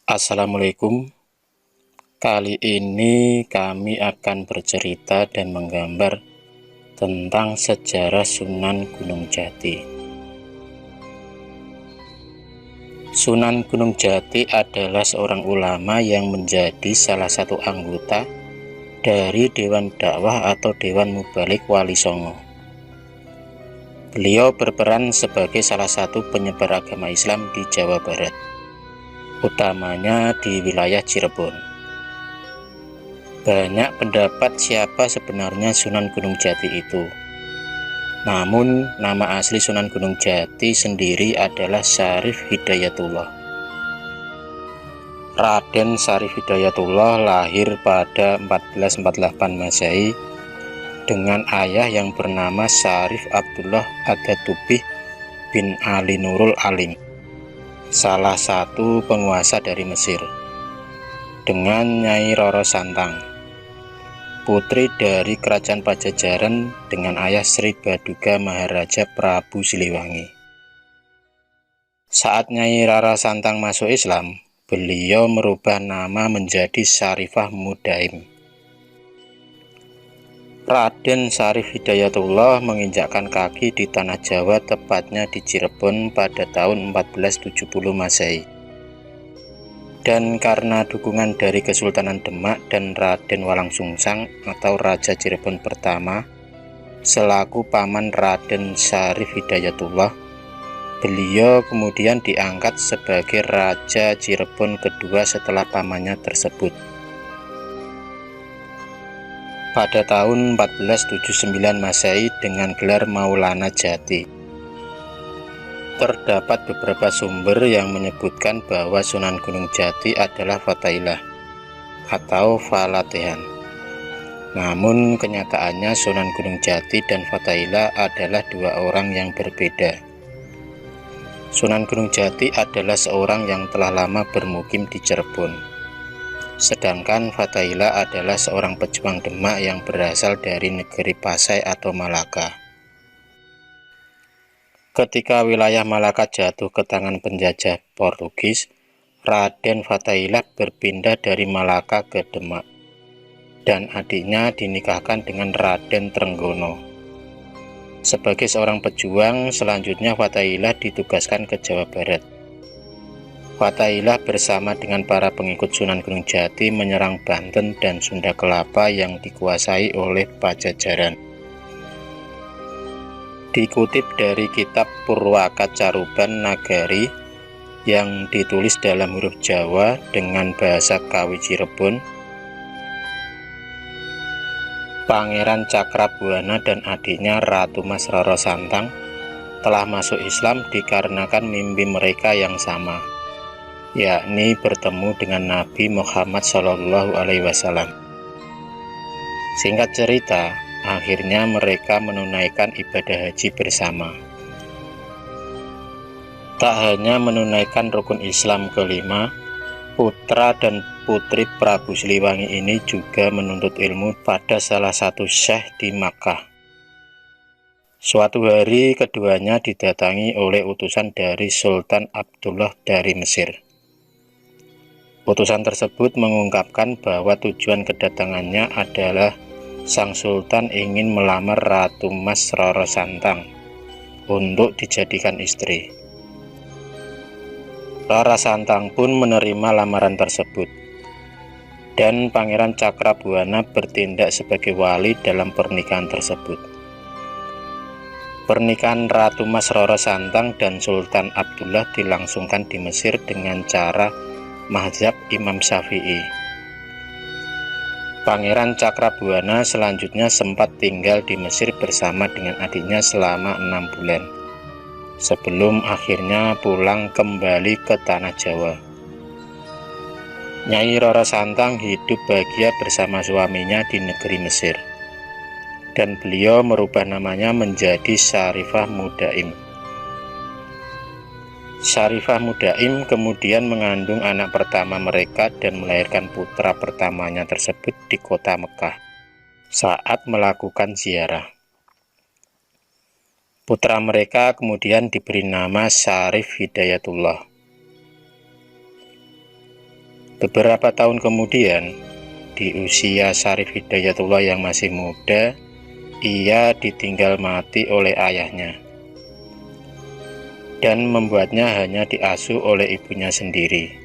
Assalamualaikum. Kali ini kami akan bercerita dan menggambar tentang sejarah Sunan Gunung Jati. Sunan Gunung Jati adalah seorang ulama yang menjadi salah satu anggota dari Dewan Dakwah atau Dewan Mubalik Wali Songo. Beliau berperan sebagai salah satu penyebar agama Islam di Jawa Barat, utamanya di wilayah Cirebon. Banyak pendapat siapa sebenarnya Sunan Gunung Jati itu. Namun, nama asli Sunan Gunung Jati sendiri adalah Syarif Hidayatullah. Raden Syarif Hidayatullah lahir pada 1448 Masehi dengan ayah yang bernama Syarif Abdullah Agatubih bin Ali Nurul Alim, salah satu penguasa dari Mesir, dengan Nyai Roro Santang, putri dari Kerajaan Pajajaran dengan ayah Sri Baduga Maharaja Prabu Siliwangi. Saat Nyai Rara Santang masuk Islam, beliau merubah nama menjadi Syarifah Mudaim. Raden Syarif Hidayatullah menginjakkan kaki di tanah Jawa, tepatnya di Cirebon pada tahun 1470 Masehi. Dan karena dukungan dari Kesultanan Demak dan Raden Walangsungsang atau Raja Cirebon pertama selaku paman Raden Syarif Hidayatullah, beliau kemudian diangkat sebagai Raja Cirebon kedua setelah pamannya tersebut. Pada tahun 1479 Masehi dengan gelar Maulana Jati. Terdapat beberapa sumber yang menyebutkan bahwa Sunan Gunung Jati adalah Fatailah atau Falatehan. Namun kenyataannya Sunan Gunung Jati dan Fatailah adalah dua orang yang berbeda. Sunan Gunung Jati adalah seorang yang telah lama bermukim di Cirebon, sedangkan Fatailah adalah seorang pejuang Demak yang berasal dari negeri Pasai atau Malaka. Ketika wilayah Malaka jatuh ke tangan penjajah Portugis, Raden Fatailah berpindah dari Malaka ke Demak, dan adiknya dinikahkan dengan Raden Trenggono. Sebagai seorang pejuang, selanjutnya Fatailah ditugaskan ke Jawa Barat. Fatailah bersama dengan para pengikut Sunan Gunung Jati menyerang Banten dan Sunda Kelapa yang dikuasai oleh Pajajaran. Dikutip dari kitab Purwakacaruban Nagari yang ditulis dalam huruf Jawa dengan bahasa Kawi Cirebon, Pangeran Cakrabuana dan adiknya Ratu Mas Roro Santang telah masuk Islam dikarenakan mimpi mereka yang sama, yakni bertemu dengan Nabi Muhammad SAW. Singkat cerita, akhirnya mereka menunaikan ibadah haji bersama. Tak hanya menunaikan rukun Islam kelima, putra dan putri Prabu Siliwangi ini juga menuntut ilmu pada salah satu syekh di Makkah. Suatu hari keduanya didatangi oleh utusan dari Sultan Abdullah dari Mesir. Utusan tersebut mengungkapkan bahwa tujuan kedatangannya adalah Sang Sultan ingin melamar Ratu Mas Roro Santang untuk dijadikan istri. Rara Santang pun menerima lamaran tersebut, dan Pangeran Cakrabuana bertindak sebagai wali dalam pernikahan tersebut. Pernikahan Ratu Mas Roro Santang dan Sultan Abdullah dilangsungkan di Mesir dengan cara mazhab Imam Syafi'i. Pangeran Cakrabuana selanjutnya sempat tinggal di Mesir bersama dengan adiknya selama 6 bulan, sebelum akhirnya pulang kembali ke tanah Jawa. Nyai Roro Santang hidup bahagia bersama suaminya di negeri Mesir, dan beliau merubah namanya menjadi Syarifah Mudaim. Syarifah Mudaim kemudian mengandung anak pertama mereka dan melahirkan putra pertamanya tersebut di kota Mekah saat melakukan ziarah. Putra mereka kemudian diberi nama Syarif Hidayatullah. Beberapa tahun kemudian, di usia Syarif Hidayatullah yang masih muda, ia ditinggal mati oleh ayahnya dan membuatnya hanya diasuh oleh ibunya sendiri.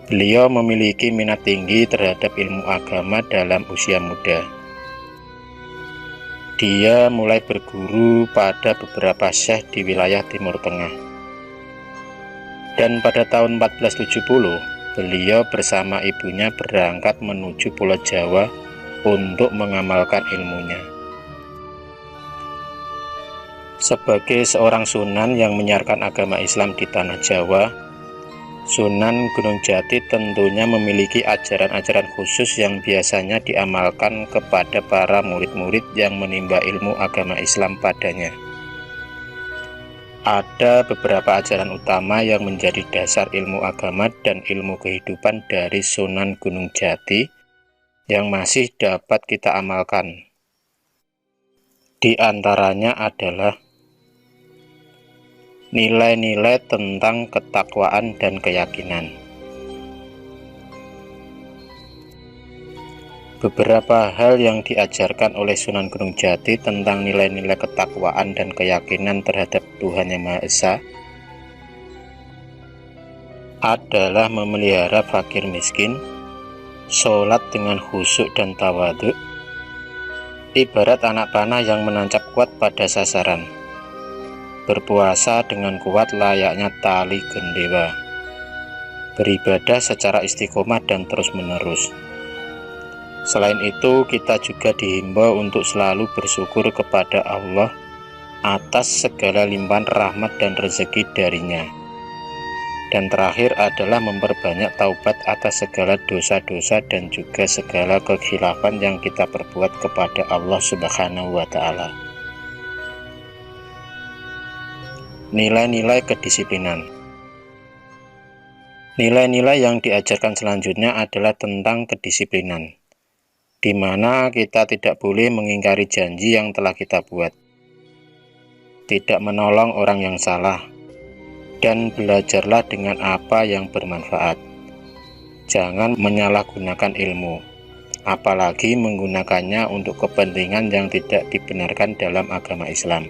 Beliau memiliki minat tinggi terhadap ilmu agama dalam usia muda. Dia mulai berguru pada beberapa syekh di wilayah Timur Tengah. Dan pada tahun 1470, beliau bersama ibunya berangkat menuju Pulau Jawa untuk mengamalkan ilmunya. Sebagai seorang Sunan yang menyiarkan agama Islam di tanah Jawa, Sunan Gunung Jati tentunya memiliki ajaran-ajaran khusus yang biasanya diamalkan kepada para murid-murid yang menimba ilmu agama Islam padanya. Ada beberapa ajaran utama yang menjadi dasar ilmu agama dan ilmu kehidupan dari Sunan Gunung Jati yang masih dapat kita amalkan. Di antaranya adalah nilai-nilai tentang ketakwaan dan keyakinan. Beberapa hal yang diajarkan oleh Sunan Gunung Jati tentang nilai-nilai ketakwaan dan keyakinan terhadap Tuhan Yang Maha Esa adalah memelihara fakir miskin, sholat dengan khusyuk dan tawadhu, ibarat anak panah yang menancap kuat pada sasaran, berpuasa dengan kuat layaknya tali gendewa, beribadah secara istiqomah dan terus-menerus. Selain itu, kita juga dihimbau untuk selalu bersyukur kepada Allah atas segala limpahan rahmat dan rezeki darinya. Dan terakhir adalah memperbanyak taubat atas segala dosa-dosa dan juga segala kekhilafan yang kita perbuat kepada Allah Subhanahu wa Ta'ala. Nilai-nilai kedisiplinan. Nilai-nilai yang diajarkan selanjutnya adalah tentang kedisiplinan, di mana kita tidak boleh mengingkari janji yang telah kita buat, tidak menolong orang yang salah, dan belajarlah dengan apa yang bermanfaat. Jangan menyalahgunakan ilmu, apalagi menggunakannya untuk kepentingan yang tidak dibenarkan dalam agama Islam.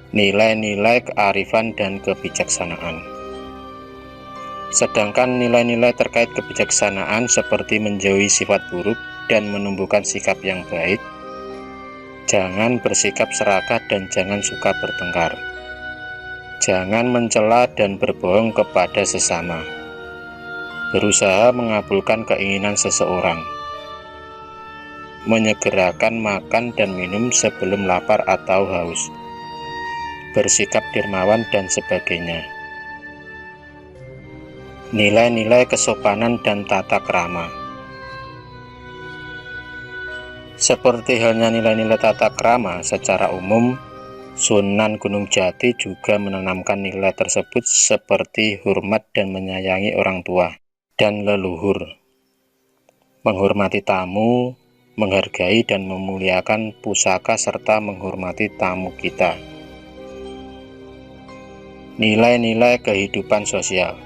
Nilai-nilai kearifan dan kebijaksanaan. Sedangkan nilai-nilai terkait kebijaksanaan seperti menjauhi sifat buruk dan menumbuhkan sikap yang baik, jangan bersikap serakah dan jangan suka bertengkar, jangan mencela dan berbohong kepada sesama, berusaha mengabulkan keinginan seseorang, menyegerakan makan dan minum sebelum lapar atau haus, bersikap dermawan dan sebagainya. Nilai-nilai kesopanan dan tata krama. Seperti halnya nilai-nilai tata krama secara umum, Sunan Gunung Jati juga menanamkan nilai tersebut seperti hormat dan menyayangi orang tua dan leluhur, menghormati tamu, menghargai dan memuliakan pusaka serta menghormati tamu kita. Nilai-nilai kehidupan sosial.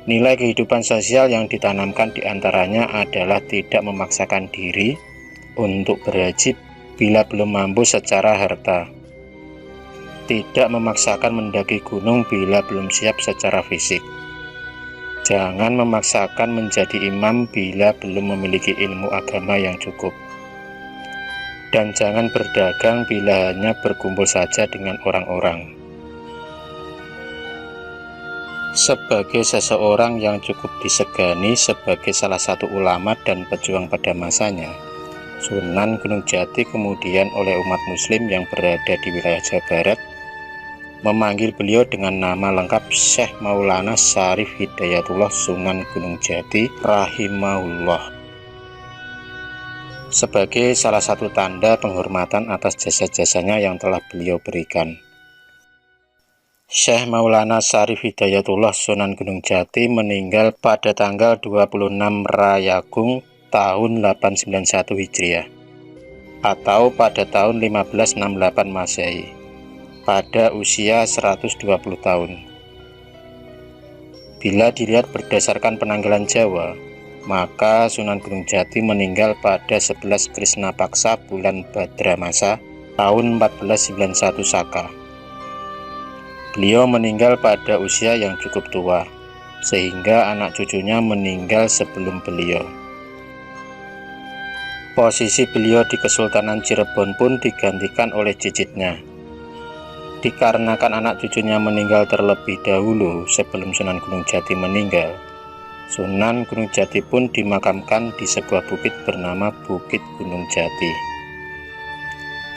Nilai kehidupan sosial yang ditanamkan diantaranya adalah tidak memaksakan diri untuk berhaji bila belum mampu secara harta, tidak memaksakan mendaki gunung bila belum siap secara fisik, jangan memaksakan menjadi imam bila belum memiliki ilmu agama yang cukup, dan jangan berdagang bila hanya berkumpul saja dengan orang-orang. Sebagai seseorang yang cukup disegani sebagai salah satu ulama dan pejuang pada masanya, Sunan Gunung Jati kemudian oleh umat muslim yang berada di wilayah Jawa Barat memanggil beliau dengan nama lengkap Syekh Maulana Syarif Hidayatullah Sunan Gunung Jati rahimahullah, sebagai salah satu tanda penghormatan atas jasa-jasanya yang telah beliau berikan. Syekh Maulana Syarif Hidayatullah Sunan Gunung Jati meninggal pada tanggal 26 Rayagung tahun 891 Hijriah atau pada tahun 1568 Masehi pada usia 120 tahun. Bila dilihat berdasarkan penanggalan Jawa, maka Sunan Gunung Jati meninggal pada 11 Krisna Paksa bulan Badramasa tahun 1491 Saka. Beliau meninggal pada usia yang cukup tua, sehingga anak cucunya meninggal sebelum beliau. Posisi beliau di Kesultanan Cirebon pun digantikan oleh cicitnya. Dikarenakan anak cucunya meninggal terlebih dahulu sebelum Sunan Gunung Jati meninggal, Sunan Gunung Jati pun dimakamkan di sebuah bukit bernama Bukit Gunung Jati.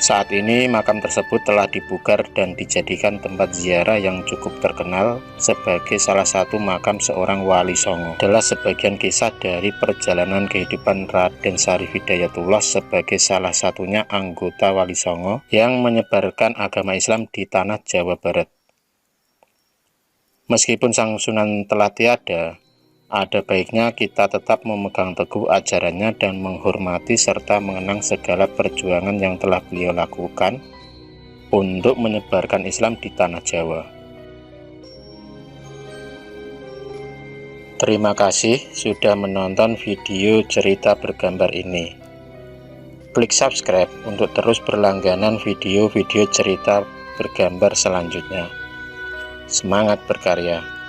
Saat ini makam tersebut telah dipugar dan dijadikan tempat ziarah yang cukup terkenal sebagai salah satu makam seorang wali songo. Adalah sebagian kisah dari perjalanan kehidupan Raden Syarif Hidayatullah sebagai salah satunya anggota wali songo yang menyebarkan agama Islam di tanah Jawa Barat. Meskipun sang Sunan telah tiada, ada baiknya kita tetap memegang teguh ajarannya dan menghormati serta mengenang segala perjuangan yang telah beliau lakukan untuk menyebarkan Islam di tanah Jawa. Terima kasih sudah menonton video cerita bergambar ini. Klik subscribe untuk terus berlangganan video-video cerita bergambar selanjutnya. Semangat berkarya!